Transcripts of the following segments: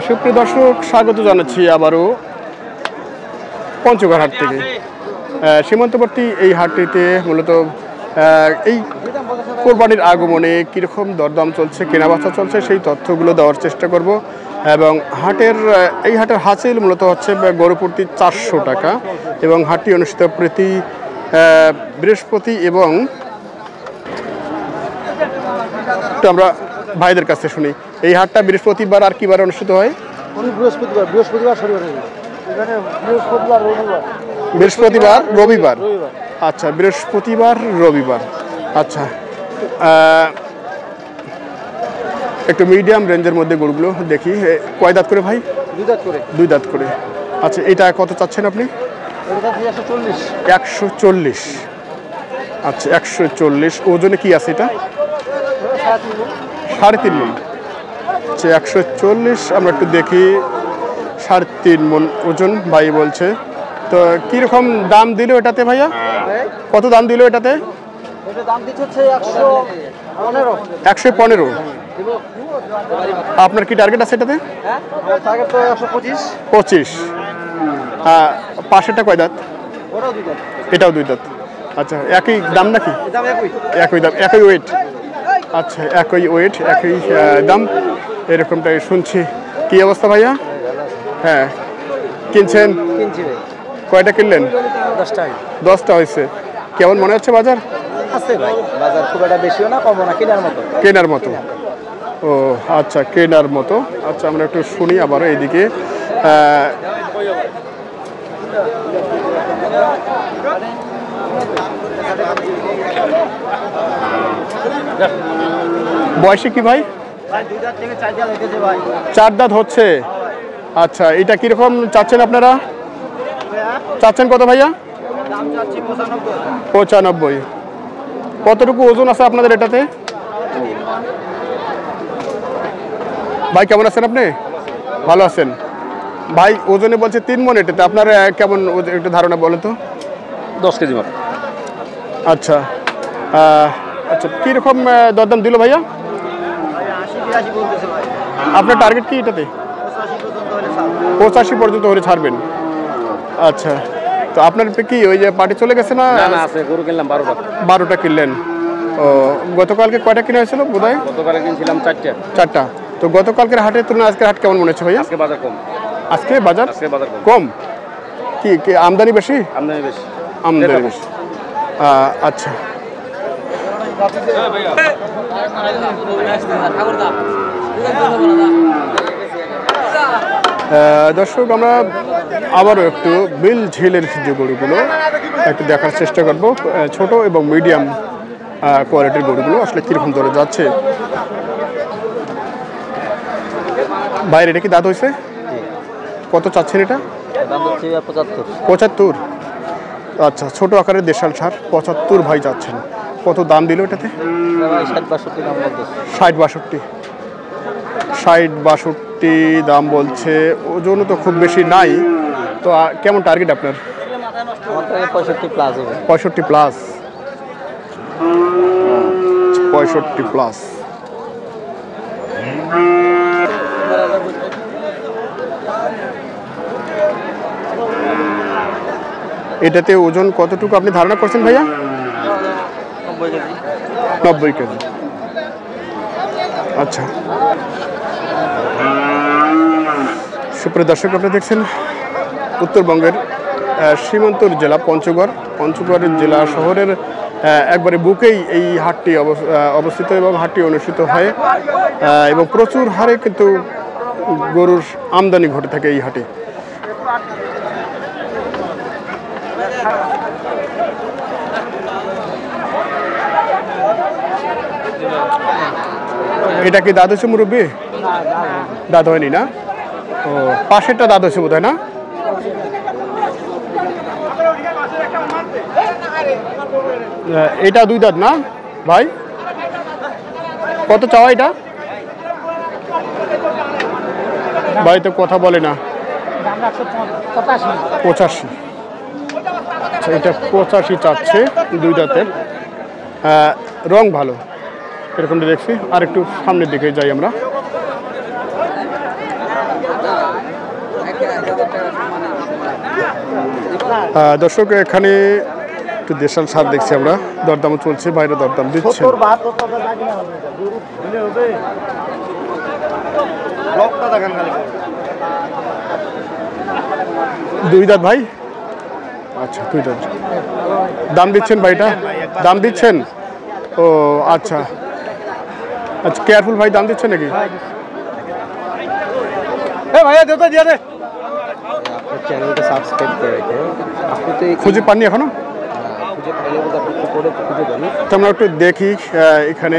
সুপ্রিয় দর্শক, স্বাগত জানাচ্ছি আবারও পঞ্চগড় হাট থেকে। সীমান্তবর্তী এই হাটটিতে মূলত এই কোরবানির আগমনে কীরকম দরদাম চলছে, কেনাবেচা চলছে, সেই তথ্যগুলো দেওয়ার চেষ্টা করব। এবং এই হাটের হাসিল মূলত হচ্ছে গরু প্রতি 400 টাকা এবং হাটটি অনুষ্ঠিত প্রতি বৃহস্পতি এবং আমরা ভাইদের কাছে শুনি এই হাটটা বৃহস্পতিবার আর কি বারে অনুষ্ঠিত হয়? বৃহস্পতিবার রবিবার। আচ্ছা, বৃহস্পতিবার রবিবার। আচ্ছা, একটু মিডিয়াম রেঞ্জের মধ্যে গরুগুলো দেখি। কয় দাঁত করে ভাই? দুই দাঁত করে। আচ্ছা, এটা কত চাচ্ছেন আপনি? 140। আচ্ছা, 140। ওজনে কি আছে এটা? 3.5 মণ। আচ্ছা, 140। আমরা একটু দেখি। 3.5 মণ ওজন ভাই বলছে। তো কীরকম দাম দিল এটাতে ভাইয়া? কত দাম দিল এটাতে? 115। আপনার কি টার্গেট আছে এটাতে? 25। পাশেরটা কয় দাঁত? এটাও 2 দাঁত। আচ্ছা, একই দাম নাকি? একই দাম, একই ওয়েট। আচ্ছা, একই ওয়েট, একই দাম, এরকমটাই শুনছি। কি অবস্থা ভাইয়া? হ্যাঁ, কিনছেন? কয়টা কিনলেন? 10টা হয়েছে। কেমন মনে হচ্ছে বাজার? বাজার খুব একটা বেশিও না, কমও না, কেনার মতো। ও আচ্ছা, কেনার মতো। আচ্ছা, আমরা একটু শুনি আবারও এইদিকে। বয়সে কি ভাই? 4 দাঁত হচ্ছে। আচ্ছা, এটা কিরকম চাচ্ছেন আপনারা? চাচ্ছেন কত ভাইয়া? 95। কতটুকু ওজন আছে আপনাদের এটাতে? ভাই কেমন আছেন আপনি? ভালো আছেন ভাই? ওজনে বলছে 3 মণ। এটাতে আপনার কেমন একটু ধারণা বলেন তো? 10 কেজি মতো। আচ্ছা, আচ্ছা, কীরকম দরদাম দিল ভাইয়া? আপনার টার্গেট কি এটাতে? 85 পর্যন্ত হলে ছাড়বেন। আচ্ছা, তো আপনার কি ওই যে পার্টি চলে গেছে না? না, আছে, গরু কিনলাম 12টা কিনলেন। ও, গতকালকে কয়টা কিনে হয়েছিল বোধহয়? গতকালে কিনছিলাম 4টা। তো গতকালকের হাটের তুলনায় আজকের হাট কেমন মনে হচ্ছে ভাইয়া? আজকে বাজার কম। আজকে বাজার কম? কি আমদানি বেশি? আমদানি বেশি। আচ্ছা, দর্শক, আমরা আবারও একটু বিল ঝিলের যে গরুগুলো একটু দেখার চেষ্টা করব। ছোট এবং মিডিয়াম কোয়ালিটির গরুগুলো আসলে কীরকম দরে যাচ্ছে। বাইরে এটা কি দাঁত হয়েছে? কত চাচ্ছেন এটা? 75। আচ্ছা, ছোট আকারের দেশাল সার 75 ভাই যাচ্ছেন। কত দাম দিল এটাতে? 60-62 দাম বলছে। ওজনও তো খুব বেশি নাই। তো কেমন টার্গেট আপনার? 65 প্লাস। 65 প্লাস। এটাতে ওজন কতটুকু আপনি ধারণা করছেন ভাইয়া? 90 কেজি। আচ্ছা, সুপ্রিয় দর্শক, আপনারা দেখছেন উত্তরবঙ্গের সীমান্তর জেলা পঞ্চগড়ের জেলা শহরের একবারে বুকেই এই হাটটি অবস্থিত এবং হাটটি অনুষ্ঠিত হয় এবং প্রচুর হারে কিন্তু গরুর আমদানি ঘটে থাকে এই হাটে। এটা কি দাঁত হয়েছে মুরব্বী? দাঁত হয়নি না? ও, পাশেরটা দাঁত হয়েছে বোধ হয় না? এটা 2 দাঁত না ভাই? কত চাওয়া এটা ভাই? তো কথা বলে না। 85। আচ্ছা, এটা 85 চাচ্ছে, 2 দাঁতের। রং ভালো, এরকমটা দেখছি। আর একটু সামনের দিকে যাই আমরা। দর্শক এখানে একটু দেশাল সার দেখছি আমরা, দরদাম চলছে, বাইরে দরদাম দিচ্ছে। দুই দাঁত ভাই, আচ্ছা দুই দাঁত দাম দিচ্ছেন ভাইটা, দাম দিচ্ছেন? ও আচ্ছা আচ্ছা, কেয়ারফুল ভাই দাম দিচ্ছেন নাকি? চ্যানেলটা সাবস্ক্রাইব করে রেখে আপনি তো খুঁজে পাননি এখনো? খুঁজে পাইলে খুঁজে পাবেন। তো আমরা একটু দেখি এখানে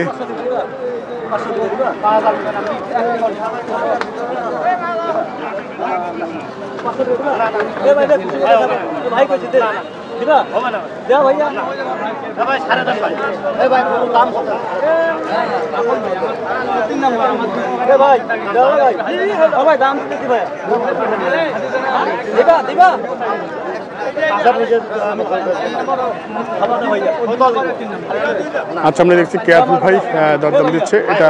আচ্ছা আমরা দেখছি কেয়ারফুল ভাই দরদাম দিচ্ছে। এটা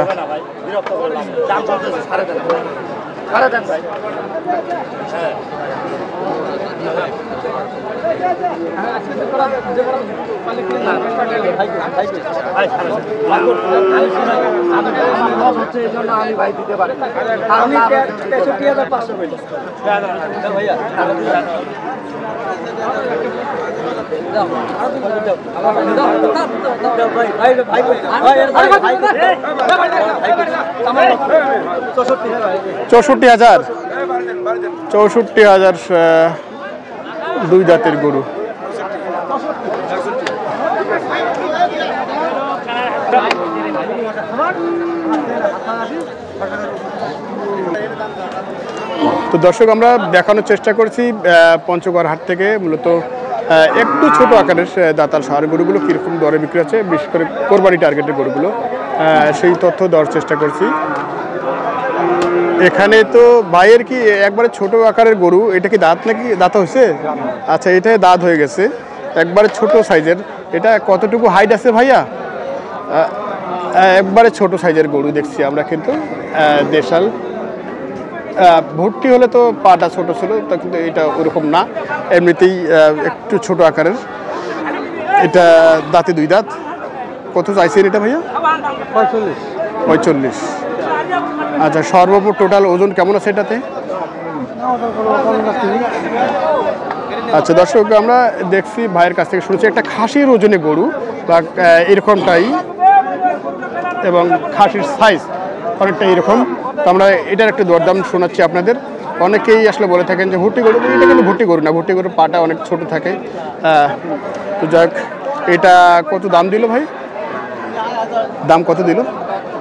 চৌষট্টি হাজার, 64,000 দুই জাতের গরু। তো দর্শক আমরা দেখানোর চেষ্টা করছি পঞ্চগড় হাট থেকে মূলত একটু ছোট আকারের দাতাল সার গরুগুলো কীরকম দরে বিক্রি আছে, বিশেষ করে কোরবানি টার্গেটের গরুগুলো, সেই তথ্য দেওয়ার চেষ্টা করছি। এখানে তো ভাইয়ের কি একবারে ছোট আকারের গরু, এটা কি দাঁত নাকি দাঁত হয়েছে? আচ্ছা এটা দাঁত হয়ে গেছে, একবারে ছোট সাইজের। এটা কতটুকু হাইট আছে ভাইয়া? একবারে ছোট সাইজের গরু দেখছি আমরা, কিন্তু দেশাল। ভর্তি হলে তো পাটা ছোট ছিল, তা কিন্তু এটা ওরকম না, এমনিতেই একটু ছোট আকারের। এটা দাঁতে দুই দাঁত। কত চাইছেন এটা ভাইয়া? 45। আচ্ছা সর্বোপর টোটাল ওজন কেমন আছে এটাতে? আচ্ছা দর্শক আমরা দেখছি ভাইয়ের কাছ থেকে শুনেছি একটা খাসির ওজনে গরু বা এরকমটাই, এবং খাসির সাইজ অনেকটা এরকম। তো আমরা এটার একটা দরদাম শোনাচ্ছি আপনাদের। অনেকেই আসলে বলে থাকেন যে ভুট্টি গরু, এটা কিন্তু ভুট্টি গরু না, ভুট্টি গরুর পাটা অনেক ছোট থাকে। তো যাক, এটা কত দাম দিল ভাই? দাম কত দিল?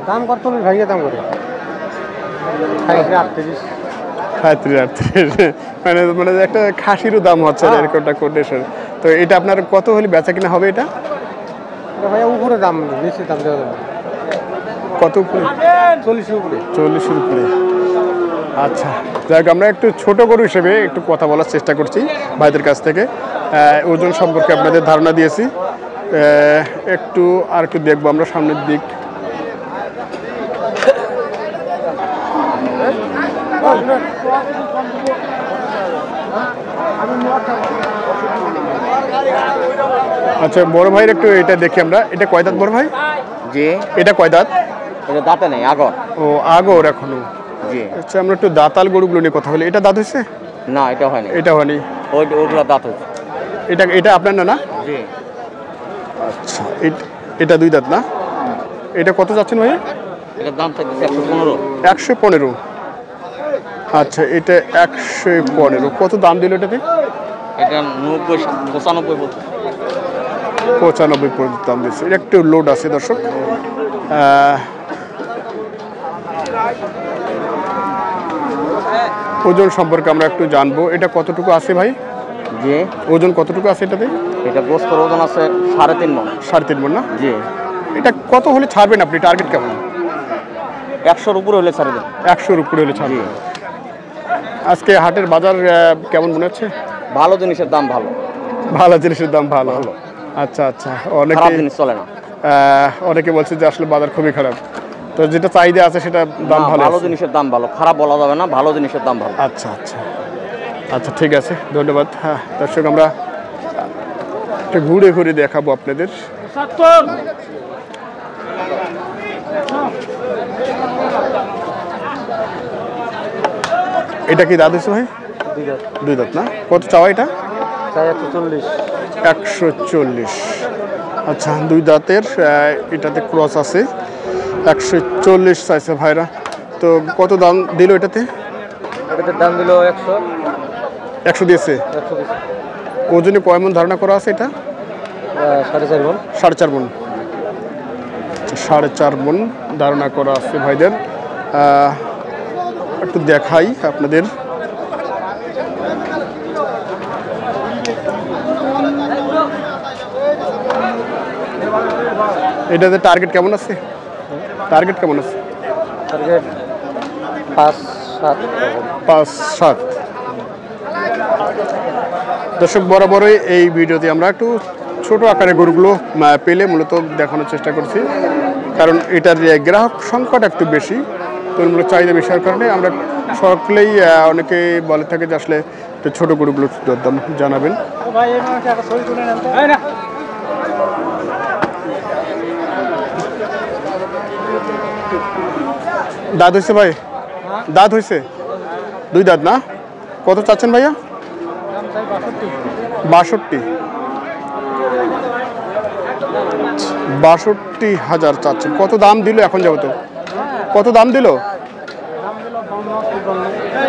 দাম কত ভাইয়া? দাম করে 38। মানে মানে একটা খাসিরও দাম হচ্ছে এরকমটা কন্ডিশন। তো এটা আপনার কত হলে বেচা কিনা হবে? এটা ভাইয়া উপরে দাম, বেশি দাম দেওয়া যাবে। কত উপরে? 40-এর উপরে। 40-এর উপরে। আচ্ছা যাক, আমরা একটু ছোট গরু হিসেবে একটু কথা বলার চেষ্টা করছি ভাইদের কাছ থেকে। ওজন সম্পর্কে আপনাদের ধারণা দিয়েছি। একটু আর একটু দেখবো আমরা সামনের দিক। আচ্ছা বড় ভাইয়ের একটু এটা দেখি আমরা। এটা কয় দাঁত বড় ভাই? জি এটা কয় দাঁত? এটা দাঁতে নেই, আগর। ও আগর এখনো। জি আচ্ছা আমরা একটু দাঁতাল গরুগুলো নিয়ে কথা বলি। এটা দাঁত হয়েছে? না এটা হয়নি। এটা হয়নি, ওগুলো দাঁত হয়েছে। এটা আপনার না? না জি। আচ্ছা এটা দুই দাঁত না? এটা কত যাচ্ছেন ভাই? এটার দাম থাকছে 115। 115। আচ্ছা এটা 115। কত দাম দিল এটাতে? এটা 95 বলতে। 95 পর্যন্ত দাম দিচ্ছে। এটা একটু লোড আছে দর্শক। ওজন সম্পর্কে আমরা একটু জানবো। এটা কতটুকু আছে ভাই? জি ওজন কতটুকু আছে এটাতে? এটা গোস্তর ওজন আছে 3.5 মণ। 3.5 মণ না? জি। এটা কত হলে ছাড়বেন আপনি? টার্গেট কেমন? 100-র উপরে হলে ছাড়বেন। 100-র উপরে হলে ছাড়বেন। আজকে হাটের বাজার কেমন মনে হচ্ছে? ভালো জিনিসের দাম ভালো। ভালো জিনিসের দাম ভালো। আচ্ছা আচ্ছা, অনেকে জিনিস চলে না। অনেকে বলছে যে আসলে বাজার খুবই খারাপ। তো যেটা চাহিদা আছে সেটা দাম ভালো। ভালো জিনিসের দাম ভালো, খারাপ বলা যাবে না, ভালো জিনিসের দাম ভালো। আচ্ছা আচ্ছা আচ্ছা ঠিক আছে, ধন্যবাদ। হ্যাঁ দর্শক, আমরা একটু ঘুরে ঘুরে দেখাবো আপনাদের। এটা কি দাঁত হয়েছে ভাই? দুই দাঁত না? কত চাওয়া এটা? 140। আচ্ছা, দুই দাঁতের, এটাতে ক্রস আছে, 140 চাইছে ভাইরা। তো কত দাম দিল এটাতে? দাম দিল 100 দিয়েছে। ওজনে কয় মণ ধারণা করা আছে এটা? 4.5 মণ। 4.5 মণ। 4.5 মণ ধারণা করা আছে ভাইদের। একটু দেখাই আপনাদের। এটাতে টার্গেট কেমন আছে? টার্গেট কেমন আছে? টার্গেট 5-7। দর্শক, বরাবরই এই ভিডিওতে আমরা একটু ছোট আকারে গরুগুলো পেলে মূলত দেখানোর চেষ্টা করছি, কারণ এটার গ্রাহক সংখ্যাটা একটু বেশি, তো এগুলো চাহিদা বেশি হওয়ার কারণে আমরা সকলেই অনেকে বলে থাকে যে আসলে একটু ছোটো গরুগুলোর দাম জানাবেন। দাঁত হয়েছে ভাই? দাঁত হয়েছে? দুই দাঁত না? কত চাচ্ছেন ভাইয়া? 62,000 চাচ্ছেন। কত দাম দিল এখন যাবো? কত দাম দিল?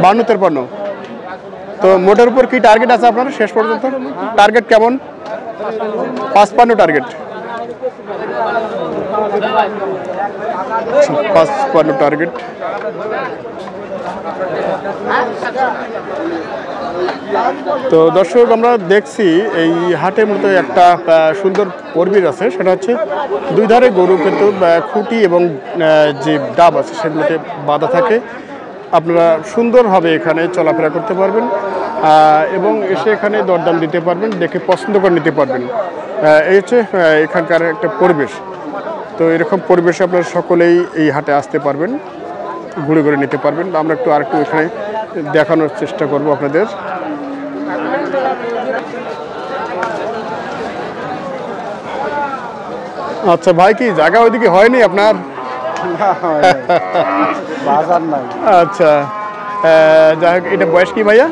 52-53। তো মোটের উপর কি টার্গেট আছে আপনার শেষ পর্যন্ত? টার্গেট কেমন? 55 টার্গেট। 55 টার্গেট। তো দর্শক, আমরা দেখছি এই হাটের মতো একটা সুন্দর পরিবেশ আছে, সেটা হচ্ছে দুই ধারে গরু কিন্তু খুঁটি এবং যে ডাব আছে সেগুলোতে বাঁধা থাকে। আপনারা সুন্দরভাবে এখানে চলাফেরা করতে পারবেন এবং এসে এখানে দরদাম দিতে পারবেন, দেখে পছন্দ করে নিতে পারবেন। এই হচ্ছে এখানকার একটা পরিবেশ। তো এরকম পরিবেশে আপনারা সকলেই এই হাটে আসতে পারবেন, ঘুরে ঘুরে নিতে পারবেন। আমরা আরেকটু এখানে দেখানোর চেষ্টা করব আপনাদের। আচ্ছা ভাই, কি জায়গা ওইদিকে হয়নি আপনার? বাজার নাই। আচ্ছা, যাই হোক, এটা বয়স কি ভাইয়া?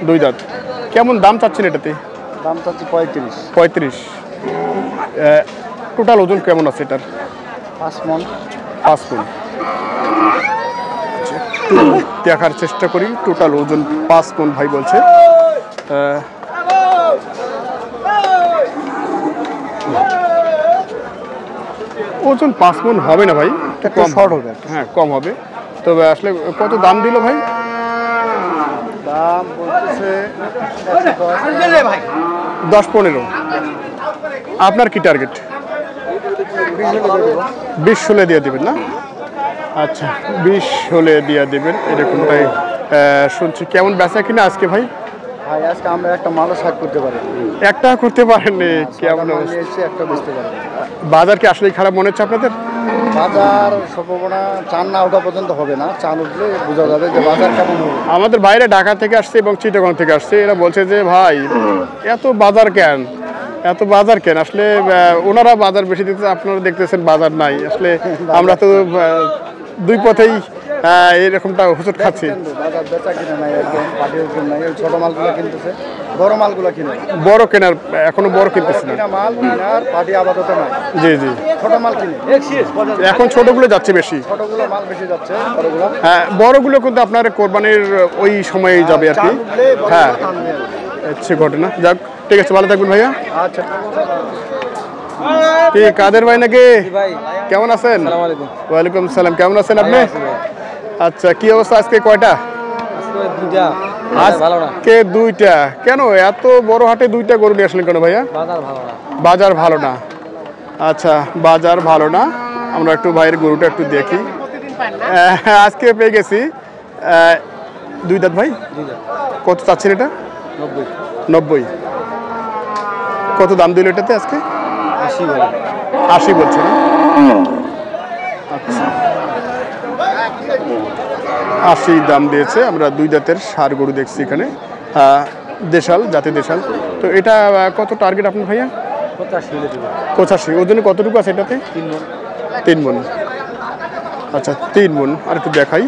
দুই দাঁত। কেমন দাম চাচ্ছেন এটাতে? দাম চাচ্ছি 35। টোটাল ওজন কেমন আছে এটার? 5 মণ। 5 মণ। দেখার চেষ্টা করি। টোটাল ওজন 5 মণ ভাই বলছে। ওজন 5 মণ হবে না ভাই, কম শর্ট হবে। হ্যাঁ, কম হবে। তবে আসলে কত দাম দিল ভাই? দাম বলতেছে 10-15। আপনার কি টার্গেট? 20 হলে দিয়ে দেবেন না? আচ্ছা, 20 হলে দিয়ে দেবেন, এরকমটাই শুনছি। কেমন বেচা কিনা আজকে ভাই? ভাই আজকে আমরা একটা মালও শাক করতে পারি। একটা করতে পারেননি? কেমন একটা বেচতে পারি। বাজার কি আসলেই খারাপ মনে হচ্ছে আপনাদের? বাজার সম্ভাবনা চান না ওঠা পর্যন্ত হবে না, চান উঠলে বোঝা যাবে যে বাজার কেমন হবে। আমাদের বাইরে ঢাকা থেকে আসছে এবং চিটাগং থেকে আসছে, এরা বলছে যে ভাই এত বাজার কেন, এত বাজার কেন? আসলে ওনারা বাজার বেশি দিতেছে, আপনারা দেখতেছেন বাজার নাই। আসলে আমরা তো দুই পথেই এরকমটা হুচট খাচ্ছি। বাজার বেচা কিনা নাই, একদম পাটির জন্য নাই। ছোট মালগুলো কিনতেছে, বড় মালগুলো কিনে। বড় কেনার এখনো বড় কিনতেছে না। মাল কিনার পাটি আপাতত নাই। জি জি, ছোট মাল কিনে। এখন ছোটগুলো যাচ্ছে বেশি, ছোটগুলো মাল বেশি যাচ্ছে, বড়গুলো। হ্যাঁ, বড়গুলো কিন্তু আপনার কোরবানির ওই সময়ে যাবে আর কি। হ্যাঁ, হচ্ছে ঘটনা। যাক, ঠিক আছে, ভালো থাকবেন ভাইয়া। আচ্ছা, কি কাদের ভাই নাকি? কেমন আছেন? ওয়ালাইকুম সালাম। কেমন আছেন আপনি? আচ্ছা, কি অবস্থা? আজকে কয়টা? আজকে 2টা। কেন এত বড় হাটে 2টা গরু নিয়ে আসলেন কেন ভাইয়া? বাজার ভালো না। আচ্ছা, বাজার ভালো না। আমরা একটু ভাইয়ের গরুটা একটু দেখি। আজকে পেয়ে গেছি 2 দাঁত ভাই। কত চাচ্ছেন এটা? 90। কত দাম দিল এটাতে আজকে? 80 বলছে না? আচ্ছা, 80 দাম দিয়েছে। আমরা 2 দাঁতের ষাঁড় গরু দেখছি এখানে, দেশাল, জাতি দেশাল। তো এটা কত টার্গেট আপনার ভাইয়া? 85। ওজনে কতটুকু আছে এটাতে? 3 মণ। আচ্ছা 3 মণ। আর একটু দেখাই।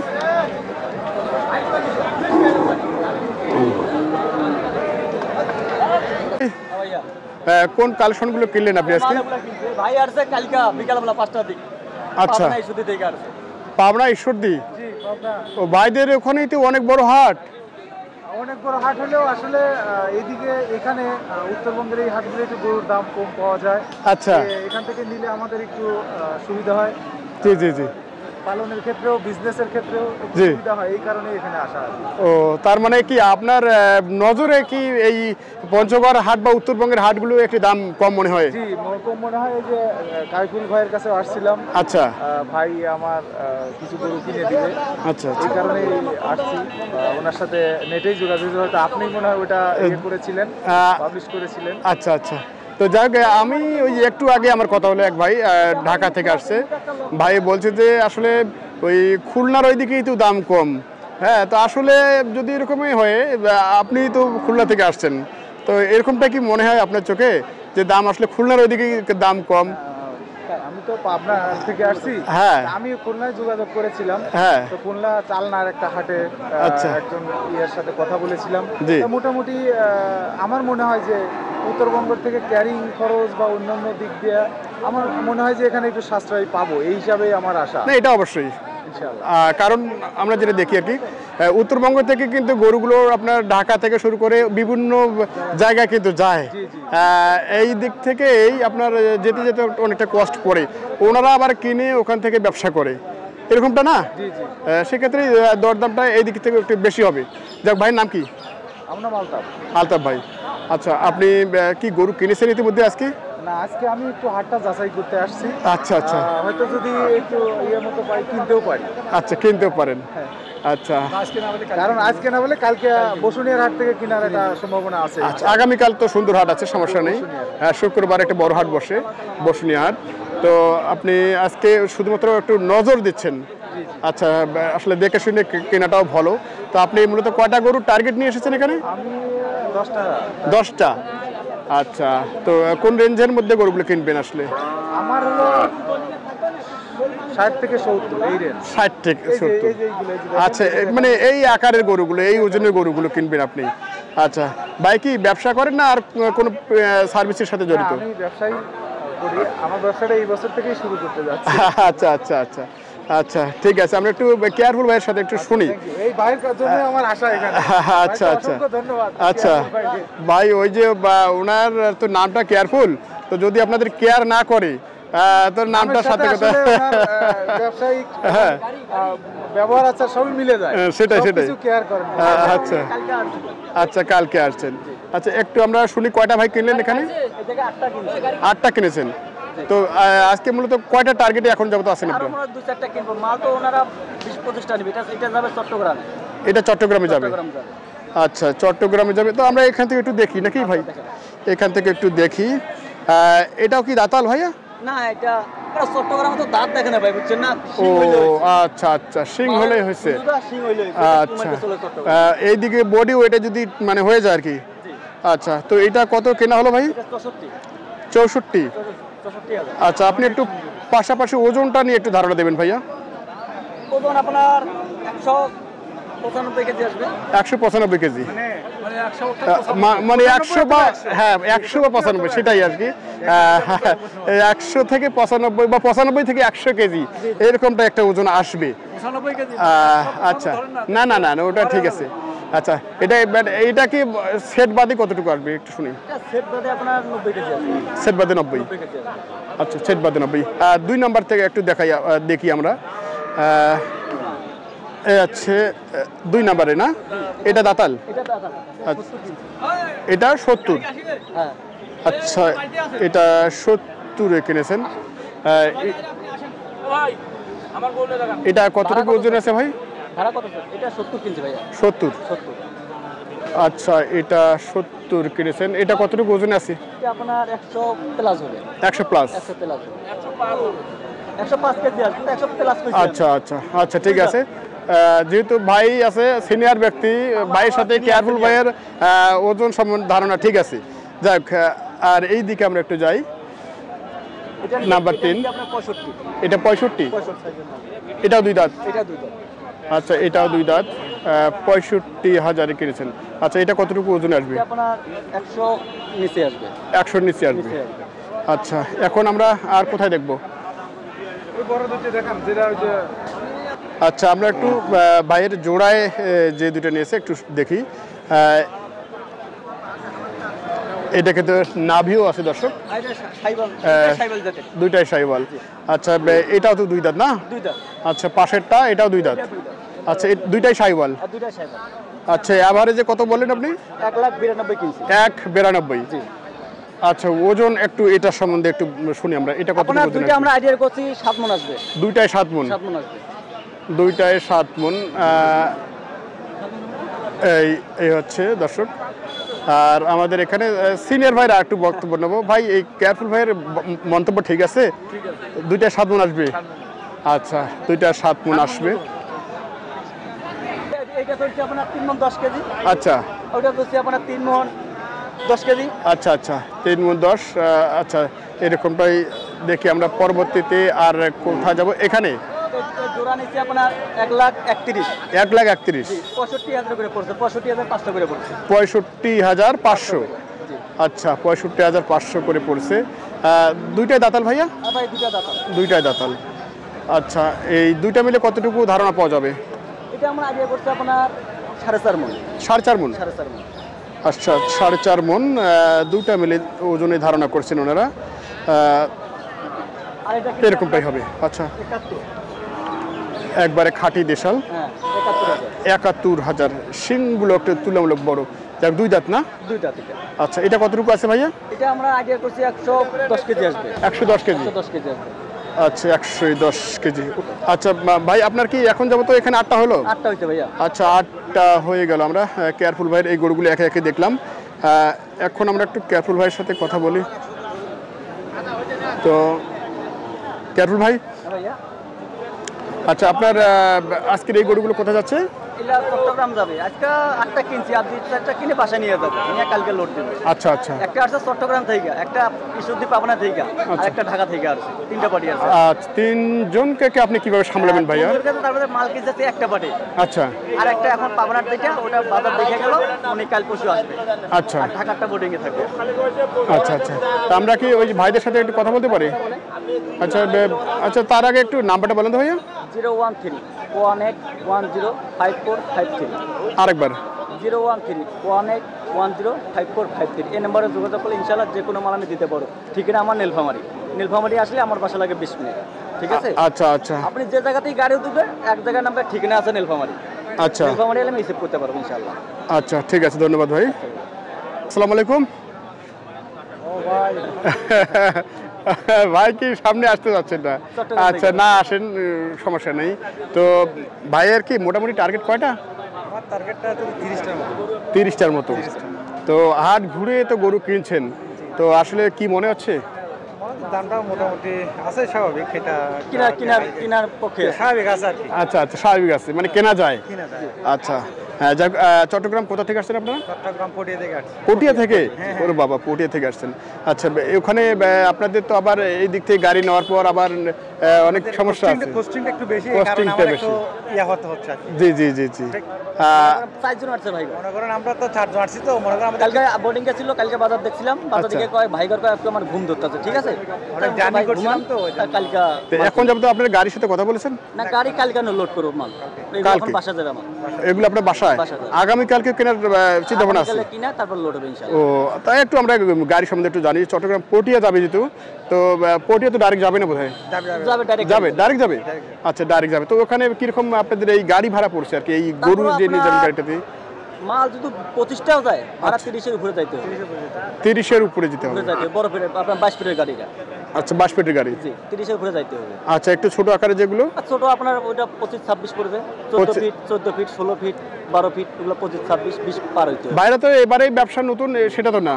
কোন কালেকশনগুলো কিনলেন আপনি আজকে? ভাই আসছে কালকা বিকালবেলা 5টার দিকে। আচ্ছা, পাবনা ইস্যুতে থেকে আসছে। পাবনা ঈশ্বরদী। জি, পাবনা। ও ভাইদের ওখানেই তো অনেক বড় হাট। অনেক বড় হাট হলেও আসলে এইদিকে এখানে উত্তরবঙ্গের এই হাটগুলো একটু গরুর দাম কম পাওয়া যায়। আচ্ছা, এখান থেকে নিলে আমাদের একটু সুবিধা হয়, জি জি জি। পালনের ক্ষেত্রেও বিজনেসের ক্ষেত্রেও একটু জি। সুবিধা হয়, এই কারণে এখানে আসা আর কি। ও তার মানে কি আপনার নজরে কি এই পঞ্চগড় হাট বা উত্তরবঙ্গের হাটগুলো একটু দাম কম মনে হয়? জি, কম মনে হয়। এই যে কাইফুল ভাইয়ের কাছে আসছিলাম, আচ্ছা ভাই আমার কিছু গরু কিনে দিবে, আচ্ছা এই আচ্ছা। কারণেই আসছি। ওনার সাথে নেটেই যোগাযোগ, হয়তো আপনি মনে হয় ওটা ইয়ে করেছিলেন, পাবলিশ করেছিলেন। আচ্ছা আচ্ছা। তো যাই হোক, আমি ওই একটু আগে আমার কথা হলো, এক ভাই ঢাকা থেকে আসছে, ভাই বলছে যে আসলে ওই খুলনার ওই দিকেই তো দাম কম। হ্যাঁ, তো আসলে যদি এরকমই হয়, আপনি তো খুলনা থেকে আসছেন, তো এরকমটা কি মনে হয় আপনার চোখে যে দাম আসলে খুলনার ওই দিকেই দাম কম? আমি তো পাবনা থেকে আসছি। হ্যাঁ। আমি খুলনায় যোগাযোগ করেছিলাম। হ্যাঁ। তো খুলনা চালনার একটা হাটে আচ্ছা। একজন ইয়ের সাথে কথা বলেছিলাম। জি। তো মোটামুটি আমার মনে হয় যে উত্তরবঙ্গ থেকে ক্যারিং খরচ বা অন্যান্য দিক দিয়ে আমার মনে হয় যে এখানে একটু সাশ্রয় পাবো, এই হিসাবেই আমার আশা। না, এটা অবশ্যই। ইনশাআল্লাহ। কারণ আমরা যেটা দেখি আর কি, উত্তরবঙ্গ থেকে কিন্তু গরুগুলো আপনার ঢাকা থেকে শুরু করে বিভিন্ন জায়গায় কিন্তু যায়। জি, জি। এই দিক থেকেই আপনার যেতে যেতে অনেকটা কষ্ট পড়ে, ওনারা আবার কিনে ওখান থেকে ব্যবসা করে, এরকমটা না? জি জি। সেক্ষেত্রে দরদামটা এই দিক থেকে একটু বেশি হবে। যাক, ভাইয়ের নাম কি? আমরা মালতাম। আলতাফ ভাই। আচ্ছা, আপনি কি গরু কিনেছেন ইতিমধ্যে আজকে? না, আজকে আমি একটু হাটটা যাচাই করতে আসছি। আচ্ছা আচ্ছা। হয়তো যদি একটু ইয়ের মতো পাই, কিনতেও পারি। আচ্ছা, কিনতেও পারেন। হ্যাঁ। আচ্ছা কারণ আজকে না বলে কালকে বসুনিয়ার হাট থেকে কেনার একটা সম্ভাবনা আছে। আচ্ছা। আগামীকাল তো সুন্দর হাট আছে, সমস্যা নেই। শুক্রবার একটা বড় হাট বসে, বসুনিয়া হাট। তো আপনি আজকে শুধুমাত্র একটু নজর দিচ্ছেন। আচ্ছা, আসলে দেখে শুনে কেনাটাও ভালো। তো আপনি মূলত কয়টা গরুর টার্গেট নিয়ে এসেছেন এখানে? আমি 10টা। 10টা। আচ্ছা, তো কোন রেঞ্জের মধ্যে গরুগুলো কিনবেন আসলে? আমার হলো 60 থেকে 70 এই রেঞ্জ। 60 থেকে 70। আচ্ছা, মানে এই আকারের গরুগুলো, এই ওজনের গরুগুলো কিনবেন আপনি? আচ্ছা, ভাই কি ব্যবসা করেন না আর কোনো সার্ভিসের সাথে জড়িত? আমি ব্যবসায়ী করি, আমার ব্যবসাটা এই বছর থেকেই শুরু করতে যাচ্ছি। আচ্ছা আচ্ছা আচ্ছা আচ্ছা, ঠিক আছে। আমরা একটু কেয়ারফুল ভাইয়ের সাথে একটু শুনি। এই ভাইয়ের জন্য আমার আশা এখানে। আচ্ছা আচ্ছা অসংখ্য ধন্যবাদ। আচ্ছা ভাই, ওই যে ওনার তো নামটা কেয়ারফুল, তো যদি আপনাদের কেয়ার না করে তোর নামটার সাথে কথা, ব্যবসায়িক ব্যবহার আচার সবই মিলে যায়। সেটাই সেটাই। কেয়ার করেন। আচ্ছা আচ্ছা, কালকে আসছেন। আচ্ছা, একটু আমরা শুনি কয়টা ভাই কিনলেন এখানে? 8টা কিনেছেন। তো আজকে মূলত কয়টা টার্গেটে এখন যাবত আছেন আপনারা? আমরা 2-4টা কিনবো, মাল তো ওনারা 20-25টা নেবে। এটা যাবে চট্টগ্রামে। এটা চট্টগ্রামে যাবে? চট্টগ্রাম যাবে। আচ্ছা, চট্টগ্রামে যাবে। তো আমরা এখান থেকে একটু দেখি নাকি ভাই? এখান থেকে একটু দেখি। এটাও কি দাতাল ভাইয়া? না, এটা চট্টগ্রামে তো দাঁত দেখে না ভাই, বুঝছেন না? ও আচ্ছা আচ্ছা, শিং হলেই হয়েছে। শিং হইলে আচ্ছা, এইদিকে বডি ওইটা যদি মানে হয়ে যায় আর কি। আচ্ছা, তো এটা কত কেনা হলো ভাই? 64। আচ্ছা, আপনি একটু পাশাপাশি ওজনটা নিয়ে একটু ধারণা দেবেন ভাইয়া। ওজন আপনার 195 কেজি আসবে। 195 কেজি, মানে 100 বা, হ্যাঁ 100 বা 95, সেটাই আর কি। 100 থেকে 95 বা 95 থেকে 100 কেজি এরকমটা একটা ওজন আসবে। আচ্ছা, না না না, ওটা ঠিক আছে। আচ্ছা, এটা কি সেট বাদে কতটুকু আসবে একটু শুনি? সেট বাদে আপনার 90 কেজি আসবে। সেট বাদে 90। আচ্ছা, সেট বাদে 90। 2 নাম্বার থেকে একটু দেখি আমরা। আচ্ছা, 2 নাম্বারে না, এটা দাতাল? এটা 70। হ্যাঁ। আচ্ছা, এটা 70-এ কিনেছেন। এটা কতটুকু ওজন আছে ভাই? ভাড়া কত? এটা 70 কিনছি ভাইয়া। 70। আচ্ছা, এটা 70 কিনেছেন। এটা কতটুকু ওজন আছে? এটা আপনার 100 প্লাস হবে। 100 প্লাস। 100 প্লাস। 105 কেজি আসবে, 100 প্লাস কেজি। আচ্ছা আচ্ছা আচ্ছা, ঠিক আছে। যেহেতু ভাই আছে সিনিয়র ব্যক্তি, ভাইয়ের সাথে কেয়ারফুল ভাইয়ের ওজন সম্বন্ধে ধারণা ঠিক আছে। যাক, আর এই দিকে আমরা একটু যাই। এটা নাম্বার 3 আপনার 65। এটা 65, 65 সাইজের মাল। এটাও 2 দাঁত। এটা 2 দাঁত। আচ্ছা, এটাও 2 দাঁত, 65,000 কিনেছেন। আচ্ছা, এটা কতটুকু ওজন আসবে? এটা আপনার 100 নিচে আসবে। 100 নিচে আসবে। নিচে আসবে। আচ্ছা, এখন আমরা আর কোথায় দেখব? ওই বড় দুটো দেখান, যেটা ওই যে আচ্ছা, আমরা একটু ভাইয়ের জোড়ায় যে দুটো নিয়েছে একটু দেখি। এটা কিন্তু নাভিও আছে দর্শক, আর এটা সাইবাল, সাইবাল জাতের। দুইটাই সাইওয়াল। আচ্ছা, এটাও তো 2 দাঁত না? 2 দাঁত। আচ্ছা, পাশেরটা এটাও 2 দাঁত। আচ্ছা, এই দুইটাই সাইওয়াল। আর 2টা সাইবাল। আচ্ছা, এভারেজে কত বললেন আপনি? 1,92,000 কিনছি। 1,92,000। জি। আচ্ছা, ওজন একটু এটার সম্বন্ধে একটু শুনি আমরা। এটা কত আপনার ওজন? দুইটা আমরা আইডিয়া করছি 7 মণ আসবে। দুইটাই 7 মণ। 7 মণ আসবে। দুইটায় 7 মণ। এই হচ্ছে দর্শক। আর আমাদের এখানে সিনিয়র ভাইরা একটু বক্তব্য নেব। ভাই, এই কেয়ারফুল ভাইয়ের মন্তব্য ঠিক আছে? দুইটায় 7 মণ আসবে। আচ্ছা, দুইটায় 7 মণ আসবে। এটা হচ্ছে আপনার 3 মণ 10 কেজি। আচ্ছা ওটা হচ্ছে আপনার 3 মণ 10 কেজি। আচ্ছা আচ্ছা, 3 মণ 10। আচ্ছা, এরকমটাই দেখি আমরা পরবর্তীতে। আর কোথায় যাব? এখানে জোড়া নিচ্ছে আপনার 1,31,000। 1,31,000। 65,000 করে পড়ছে, 65,500 করে পড়ছে। 65,500। আচ্ছা, 65,500 করে পড়ছে। দুইটাই দাতাল ভাইয়া? আর ভাই 2টা দাঁত। দুইটাই দাতাল। আচ্ছা, এই দুইটা মিলে কতটুকু ধারণা পাওয়া যাবে? এটা আমরা আইডিয়া করছি আপনার 4.5 মণ। 4.5 মণ। 4.5 মণ। আচ্ছা, 4.5 মণ। দুইটা মিলে ওজনে ধারণা করছেন ওনারা। আর এটা এরকমটাই হবে। আচ্ছা, 71। একবারে খাঁটি দেশাল। হ্যাঁ, 71,000। 71,000। শিংগুলো একটু তুলনামূলক বড়। যাক, 2 দাঁত না? 2 দাঁত এটা। আচ্ছা, এটা কতটুকু আছে ভাইয়া? এটা আমরা আইডিয়া করছি 110 কেজি আসবে। 110 কেজি। 110 কেজি আসবে। আচ্ছা, 110 কেজি। আচ্ছা ভাই, আপনার কি এখন যাবো তো এখানে 8টা হলো? 8টা হইছে ভাইয়া। আচ্ছা, 8টা হয়ে গেল। আমরা কেয়ারফুল ভাইয়ের এই গরুগুলো একে একে দেখলাম। এখন আমরা একটু কেয়ারফুল ভাইয়ের সাথে কথা বলি। তো কেয়ারফুল ভাই, হ্যাঁ ভাইয়া। আচ্ছা, আপনার আজকের এই গরুগুলো কোথায় যাচ্ছে? এটা চট্টগ্রাম যাবে। আজকে 8টা কিনছি, আর 2-4টা কিনে বাসায় নিয়ে যাবো, নিয়ে কালকে লোড দেবো। আচ্ছা আচ্ছা একটা আসছে চট্টগ্রাম থেকে, একটা ঈশ্বরদী পাবনা থেকে, আর একটা ঢাকা থেকে আসছে। 3টা পার্টি আছে। আচ্ছা, 3জনকে আপনি কিভাবে সামলাবেন ভাইয়া? তারপরে মাল কিনছে একটা পার্টি, আচ্ছা আর একটা এখন পাবনার থেকে, ওটা বাজার দেখে গেল, উনি কাল পরশু আসবে। আচ্ছা আর ঢাকারটা বোর্ডিং এ থাকবে। আচ্ছা আচ্ছা, তা আমরা কি ওই ভাইদের সাথে একটু কথা বলতে পারি? আচ্ছা আচ্ছা, তার আগে একটু নাম্বারটা বলেন তো ভাইয়া। 013-1810-5453। আরেকবার। 013-1810-5453। এই নাম্বারে যোগাযোগ করলে ইনশাআল্লাহ যে কোনো মাল আমি দিতে পারবো। ঠিকানা আমার নীলফামারী। নীলফামারী আসলে আমার বাসা লাগে 20 মিনিট। ঠিক আছে? আচ্ছা আচ্ছা আপনি যে জায়গাতেই গাড়ি উঠবে, এক জায়গার নাম্বার ঠিকানা আছে নীলফামারী। আচ্ছা নীলফামারী হলে আমি রিসিভ করতে পারবো ইনশাআল্লাহ। আচ্ছা, ঠিক আছে, ধন্যবাদ ভাই। আসসালামু আলাইকুম। ভাই কি সামনে আসতে যাচ্ছেন না? চট্টগ্রাম আচ্ছা, থেকে। না আসেন, সমস্যা নেই। তো ভাইয়ের কি মোটামুটি টার্গেট কয়টা? আমার টার্গেটটা 30টার মতো। 30টার মতো। তো হাট ঘুরে তো গরু কিনছেন, তো আসলে কি মনে হচ্ছে? দামটা মোটামুটি আছে, স্বাভাবিক। এটা কিনার পক্ষে স্বাভাবিক আছে আর কি। আচ্ছা আচ্ছা, স্বাভাবিক আছে, মানে কেনা যায়। কিনা যায়। আচ্ছা, যাক, চট্টগ্রাম কোথা থেকে আসছেন আপনারা? চট্টগ্রাম পটিয়া থেকে আসছে। পটিয়া থেকে? ওরে বাবা, পটিয়া থেকে আসছেন। আচ্ছা, ওখানে আপনাদের তো আবার এই দিক থেকে গাড়ি নেওয়ার পর আবার অনেক সমস্যা আছে। কস্টিংটা একটু বেশি, Costing টা কারণ আমার বেশি। একটু ইয়া হতে হচ্ছে আর কি। জি জি জি জি। 4 জন আসছে ভাই। মনে করেন আমরা তো 4 জন আসছি, তো মনে করেন আমাদের কালকে বোর্ডিং ছিল, কালকে বাজার দেখছিলাম, বাজার আচ্ছা। দিকে কয় ভাইগর কয় আজকে আমার ঘুম ধরতেছে। ঠিক আছে, অনেক জার্নি করছিলাম তো, ওই জন্য। কালকে তো এখন যাবো তো আপনার গাড়ির সাথে কথা বলেছেন? না, গাড়ি কালকে লোড করব মাল, কালকে? এখন বাসা যাবে আমার। এগুলো আপনার বাসায় বাসায় যাবে। আগামীকালকে কেনার চিন্তা ভাবনা আছে? আগামীকালে কিনা তারপর লোড হবে ইনশাআল্লাহ। ও, তাই একটু আমরা গাড়ি সম্বন্ধে একটু জানি। চট্টগ্রাম পটিয়া যাবে যেহেতু, তো পটিয়া তো ডাইরেক্ট যাবে না বোধহয়? যাবে ডাইরেক্ট যাবে, ডাইরেক্ট যাবে। আচ্ছা, ডাইরেক্ট যাবে। তো ওখানে কিরকম আপনাদের এই গাড়ি ভাড়া পড়ছে আর কি, এই গরু যে নিয়ে যাবেন গাড়িটাতে? মাল যদি 25টাও যায় ভাড়া 30-এর উপরে যাইতে হবে 30-এর উপরে যেতে হবে। বড় ফিটের আপনার 22 ফিটের গাড়িটা। আচ্ছা 22 ফিটের গাড়ি। জি 30-এর উপরে যাইতে হবে। আচ্ছা একটু ছোট আকারে যেগুলো আর ছোট আপনার ওইটা 25-26 পড়বে 14 ফিট 16 ফিট 12 ফিট এগুলো 25-26 20 পার হইতে হবে। বাইরে তো এবারেই ব্যবসা নতুন সেটা তো না।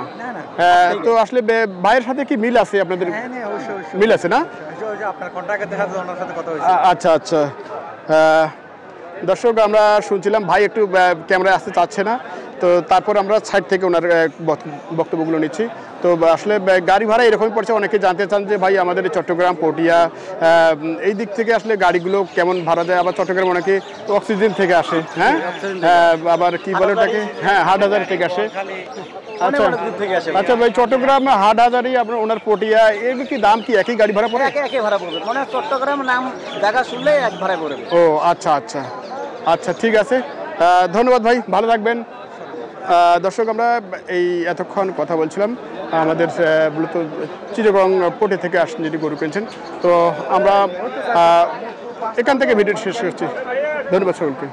তো আসলে ভাইয়ের সাথে কি মিল আছে আপনাদের? মিল আছে না? আপনার কন্ট্রাক্টে সাথে ওনার সাথে কথা হয়েছে। আচ্ছা আচ্ছা দর্শক আমরা শুনছিলাম ভাই একটু ক্যামেরায় আসতে চাচ্ছে না, তো তারপর আমরা সাইড থেকে ওনার বক্তব্যগুলো নিচ্ছি। তো আসলে গাড়ি ভাড়া এরকমই পড়ছে, অনেকে জানতে চান যে ভাই আমাদের চট্টগ্রাম পটিয়া এই দিক থেকে আসলে গাড়িগুলো কেমন ভাড়া যায়। আবার চট্টগ্রাম অনেকে অক্সিজেন থেকে আসে, হ্যাঁ আবার কি বলে ওটাকে, হ্যাঁ হাটহাজারি থেকে আসে। আচ্ছা আচ্ছা ভাই চট্টগ্রাম হাটহাজারি আপনার ওনার পটিয়া এগুলো কি দাম কি একই গাড়ি ভাড়া পড়ে? একই ভাড়া পড়বে, মানে চট্টগ্রাম নাম জায়গা শুনলে এক ভাড়া পড়বে। ও আচ্ছা আচ্ছা আচ্ছা ঠিক আছে, ধন্যবাদ ভাই, ভালো থাকবেন। দর্শক আমরা এই এতক্ষণ কথা বলছিলাম আমাদের মূলত চিটাগং পোর্টে থেকে আসছেন যেটি গরু কিনছেন। তো আমরা এখান থেকে ভিডিও শেষ করছি, ধন্যবাদ সকলকে।